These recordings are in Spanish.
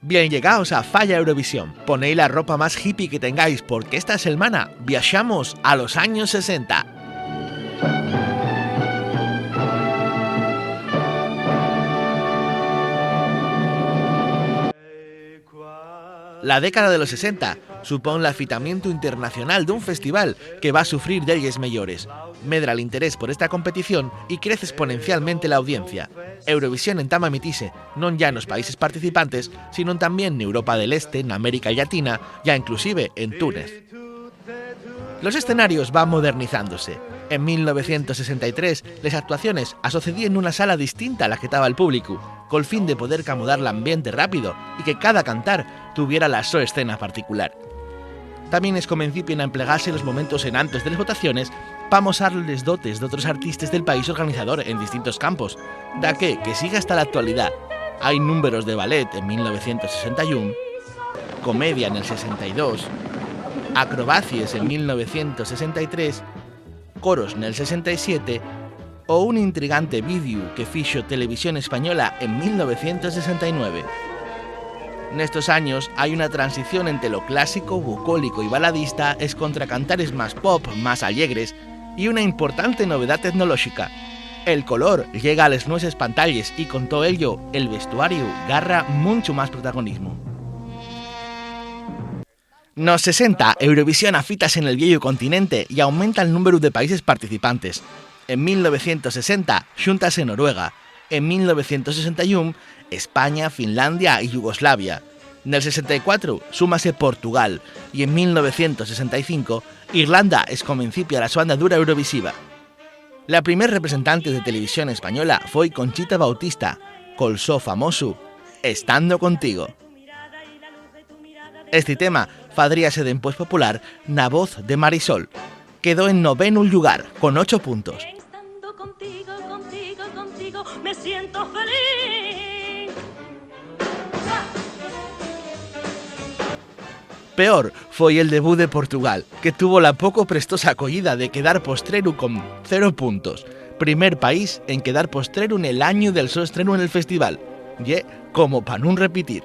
Bien, llegaos a Falla Eurovisión. Ponéis la ropa más hippie que tengáis porque esta semana viajamos a los años 60. La década de los 60 supón l'afitamiento internacional d'un festival que va a sufrir d'elles mellores. Medra el interés por esta competición y crece exponencialmente la audiencia. Eurovisión entama a emitirse non ya en los países participantes, sino también en Europa del Este, en América Latina, ya inclusive en Túnez. Los escenarios van modernizándose. En 1963, les actuaciones sucedían en una sala distinta a la que estaba el público, col fin de poder camudar l'ambiente rápido y que cada cantar tuviera la so escena particular. También es comencipien a emplearse los momentos en antes de las votaciones para mostrar les dotes de otros artistas del país organizador en distintos campos, da que sigue hasta la actualidad. Hay números de ballet en 1961, comedia en el 62, acrobacias en 1963, coros en el 67 o un intrigante vídeo que fixo Televisión Española en 1969. En estos años hay una transición entre lo clásico, bucólico y baladista es contra cantares más pop, más alegres y una importante novedad tecnológica. El color llega a las nuevas pantallas y con todo ello el vestuario agarra mucho más protagonismo. Nos 60, Eurovisión afitas en el viejo continente y aumenta el número de países participantes. En 1960, xúntase Noruega. En 1961, España, Finlandia y Yugoslavia. En el 64, súmase Portugal. Y en 1965, Irlanda es comencipia la su andadura eurovisiva. La primer representante de televisión española fue Conchita Bautista, col so famoso Estando Contigo. Este tema fadríase después popular na voz de Marisol. Quedó en noveno lugar, con 8 puntos. Estando contigo, me siento feliz. Peor fue el debut de Portugal, que tuvo la poco prestosa acogida de quedar postrero con 0 puntos. Primer país en quedar postrero en el año del su estreno en el festival. Y como para no repetir.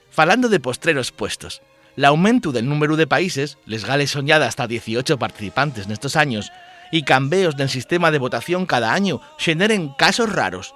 Falando de postreros puestos, l'aumento del número de países, les gales son ya de hasta 18 participantes en estos años, y cambios del sistema de votación cada año generen casos raros.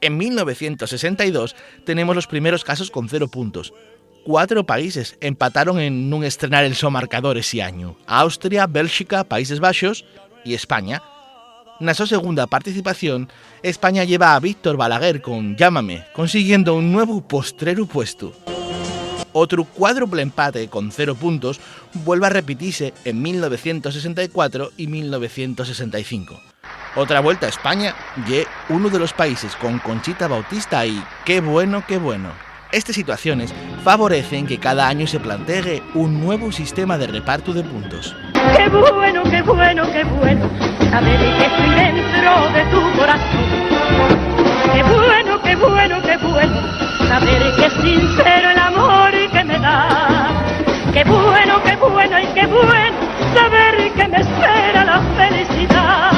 En 1962 tenemos los primeros casos con 0 puntos. 4 países empataron en un estrenar el so marcador ese año: Austria, Bélgica, Países Bajos y España. En su segunda participación, España lleva a Víctor Balaguer con Llámame, consiguiendo un nuevo postrero puesto. Otro cuádruple empate con 0 puntos vuelve a repetirse en 1964 y 1965. Otra vuelta a España y uno de los países con Conchita Bautista y qué bueno, qué bueno. Estas situaciones favorecen que cada año se plantee un nuevo sistema de reparto de puntos. Qué bueno, qué bueno, qué bueno, saber que estoy dentro de tu corazón. Qué bueno, qué bueno, qué bueno, saber que es sincero el amor que me da. Qué bueno y qué bueno, saber que me espera la felicidad.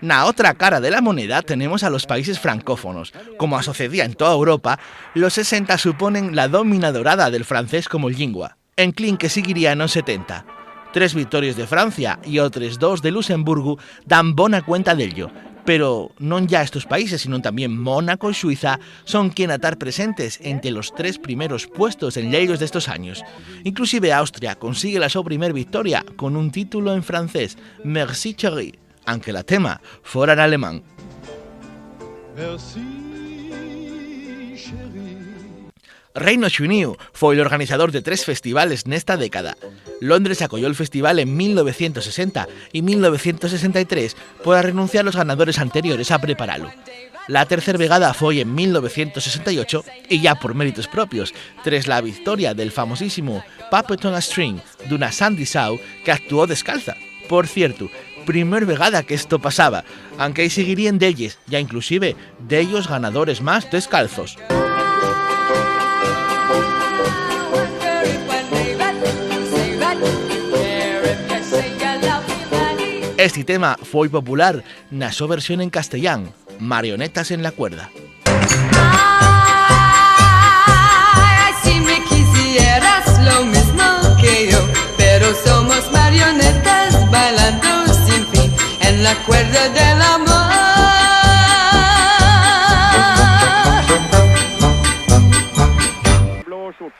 Na otra cara de la moneda tenemos a los países francófonos. Como sucedía en toda Europa, los 60 suponen la domina dorada del francés como lingua, enclín que seguiría en los 70. 3 victorias de Francia y otras 2 de Luxemburgo dan bona cuenta de ello, pero no ya estos países, sino también Mónaco y Suiza son quien atar presentes entre los 3 primeros puestos en ellos de estos años. Inclusive Austria consigue la su primer victoria con un título en francés, Merci Chérie, aunque la tema fuera en alemán. Reino Unido fue el organizador de 3 festivales en esta década. Londres acogió el festival en 1960 y 1963 por renunciar los ganadores anteriores a prepararlo. La tercera vegada fue en 1968 y ya por méritos propios, tras la victoria del famosísimo Puppet on a String de una Sandy Shaw que actuó descalza. Por cierto, primer vegada que esto pasaba, aunque ahí seguirían de ellos, ya inclusive de ellos ganadores más descalzos. Este tema foi popular na súa versión en castellán, Marionetas en la cuerda. Ay, si me quisieras lo mismo que yo, pero somos marionetas bailando sin fin en la cuerda del amor.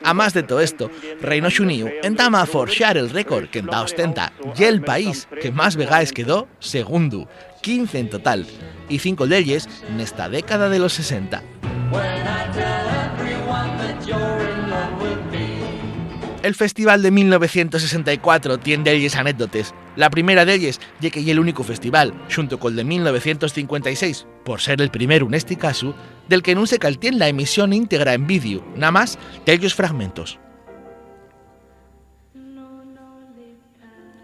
A más de todo esto, Reino Xuniu entama a forxar el récord que enta ostenta y el país que más vegaes quedó segundo, 15 en total, y 5 d'elles nesta década de los 60. El festival de 1964 tiene d'elles anécdotes. La primera d'elles ye que ye el único festival, junto col de 1956, por ser el primero en este caso, del que non se caltien la emisión íntegra en vídeo, nada más d'ellos fragmentos.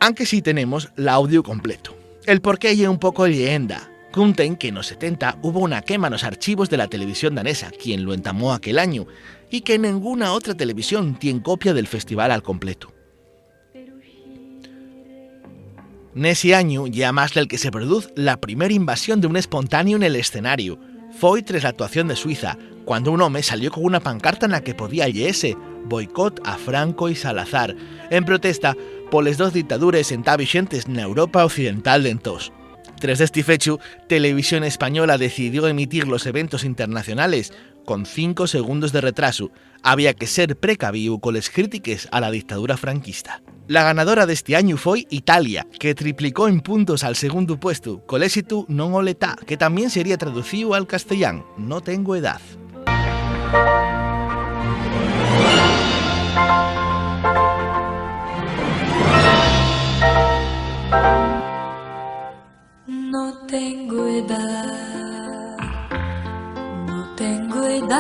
Aunque sí tenemos l'audio completo. El porqué ye un poco leyenda. Conten que en los 70 hubo una quema en los archivos de la televisión danesa, quien lo entamó aquel año, y que ninguna otra televisión tiene copia del festival al completo. Nese año, ya más del que se produce la primera invasión de un espontáneo en el escenario. Foi tras la actuación de Suiza, cuando un home salió con una pancarta en la que podía leerse boicot a Franco y Salazar, en protesta poles dos dictadures entá vixentes na Europa occidental de entós. Tras este fecho, Televisión Española decidió emitir los eventos internacionales con 5 segundos de retraso. Había que ser precavido con las críticas a la dictadura franquista. La ganadora de este año fue Italia, que triplicó en puntos al segundo puesto, con el éxito Non ho l'età, que también sería traducido al castellán, No tengo edad. No tengo edad, no tengo edad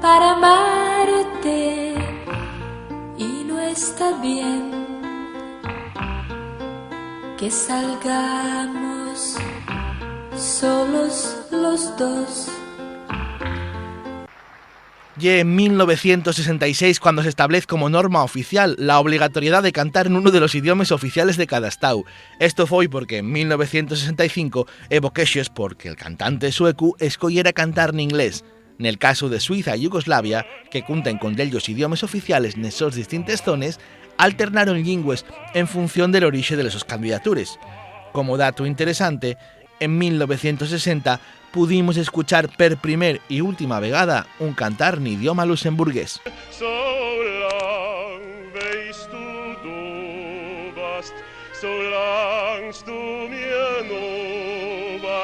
para amarte y no está bien que salgamos solos los dos. Y en 1966 cuando se establece como norma oficial la obligatoriedad de cantar en uno de los idiomas oficiales de cada estado. Esto fue porque en 1965 hubo queixes porque el cantante sueco escogiera cantar en inglés. En el caso de Suiza y Yugoslavia, que cuentan con ellos idiomas oficiales en esos distintas zonas, alternaron lingües en función del origen de sus candidaturas. Como dato interesante, en 1960 pudimos escuchar per primer y última vegada un cantar en idioma luxemburgués.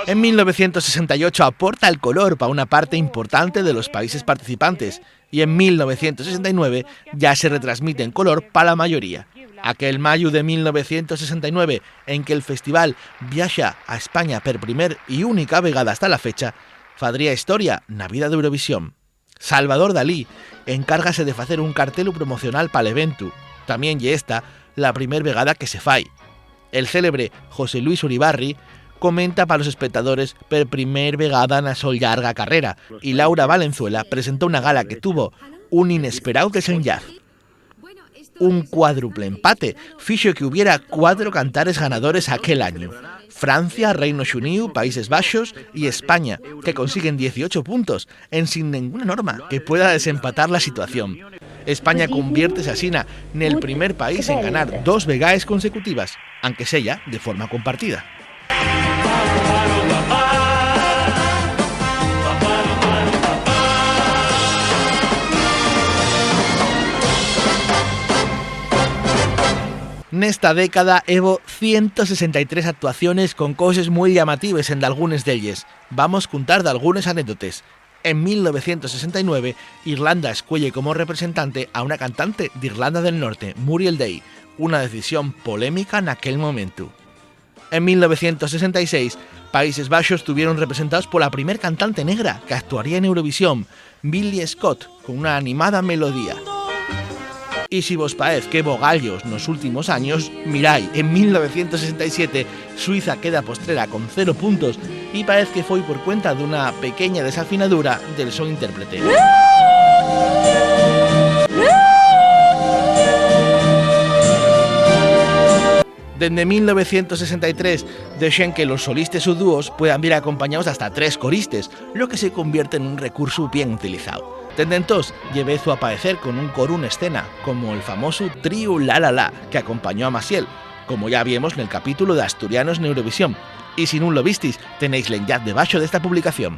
En 1968 aporta el color para una parte importante de los países participantes y en 1969 ya se retransmite en color para la mayoría. Aquel mayo de 1969 en que el festival viaxa a España per primer y única vegada hasta la fecha, fadría historia na vida de Eurovisión. Salvador Dalí encárgase de facer un cartelo promocional para el evento. También lle esta la primer vegada que se fai. El célebre José Luis Uribarri comenta para los espectadores per primer vegada na so llarga carrera y Laura Valenzuela presentó una gala que tuvo un inesperado desenllace. Un cuádruple empate fixo que hubiera 4 cantares ganadores aquel año. Francia, Reino Xuniu, Países Baixos y España, que consiguen 18 puntos, en sin ninguna norma que pueda desempatar la situación. España conviértese asina en el primer país en ganar 2 vegaes consecutivas, aunque sea de forma compartida. Nesta década hubo 163 actuaciones con cosas muy llamativas en algunas de ellas. Vamos a contar de algunas anécdotas. En 1969, Irlanda escuelle como representante a una cantante de Irlanda del Norte, Muriel Day, una decisión polémica en aquel momento. En 1966, Países Bajos tuvieron representados por la primer cantante negra que actuaría en Eurovisión, Billy Scott, con una animada melodía. Y si vos parece que hubo gallos nos últimos años, mirai, en 1967 Suiza queda postrera con 0 puntos y parece que fue por cuenta de una pequeña desafinadura del son intérprete. Desde 1963 deixen que los solistas o dúos puedan ir acompañados de hasta 3 coristas, lo que se convierte en un recurso bien utilizado. Desde entonces llevé su aparecer con un coro en escena, como el famoso trío La La La, que acompañó a Maciel, como ya vimos en el capítulo de Asturianos en Eurovisión. Y si no lo visteis, tenéis el enlace debajo de esta publicación.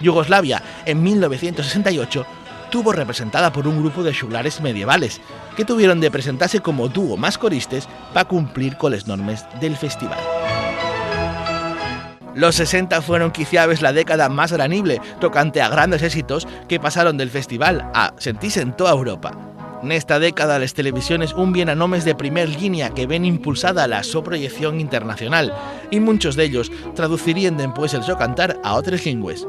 Yugoslavia, en 1968, tuvo representada por un grupo de xuglares medievales, que tuvieron de presentarse como dúo más coristas para cumplir con las normas del festival. Los 60 fueron quiciabes la década más granible, tocante a grandes éxitos que pasaron del festival a sentirse en toda Europa. Nesta década las televisiones bien a nomes de primer línea que ven impulsada la so proyección internacional, y muchos de ellos traducirían después el so cantar a otras lenguas.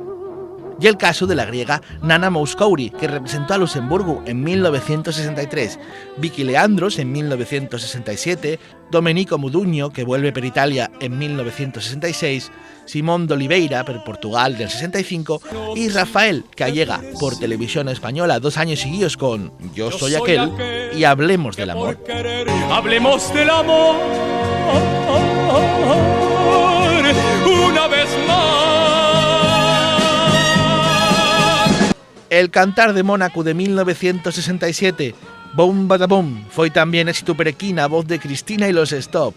Y el caso de la griega Nana Mouskouri, que representó a Luxemburgo en 1963, Vicky Leandros en 1967, Domenico Modugno, que vuelve per Italia en 1966, Simón de Oliveira per Portugal del 65 y Rafael, que llega por televisión española 2 años seguidos con Yo soy aquel y Hablemos del amor. Hablemos del amor una vez más. El Cantar de Mónaco de 1967, Boom Bada Boom, fue también éxito perequina a voz de Cristina y los Stop.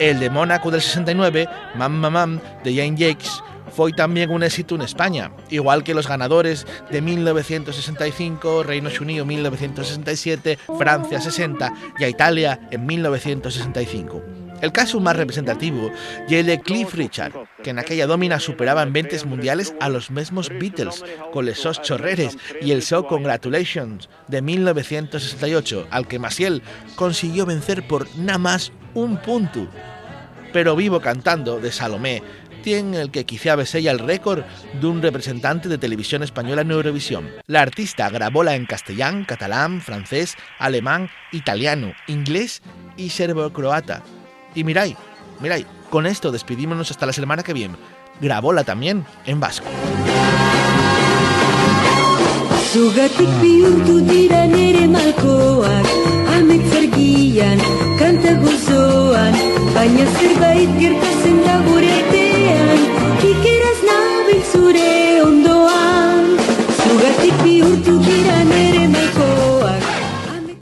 El de Mónaco del 69, Mam Mam, de Jane Jacques, fue también un éxito en España, igual que los ganadores de 1965, Reino Unido 1967, Francia 60 y a Italia en 1965. El caso más representativo y el de Cliff Richard, que en aquella domina superaba en ventas mundiales a los mismos Beatles, con les sos chorreres y el show Congratulations de 1968, al que Maciel consiguió vencer por nada más 1 punto. Pero Vivo cantando, de Salomé, tiene el que quizá besella el récord de un representante de televisión española en Eurovisión. La artista grabóla en castellán, catalán, francés, alemán, italiano, inglés y serbo-croata. Y mirai, con esto despedímonos hasta la semana que viene. Grabóla también en vasco. Zugatik bihurtu dira nere malkoak, amek zergian, kanta gozoan, baina zerbait gertatzen da gure artean, ikeraz nabil zure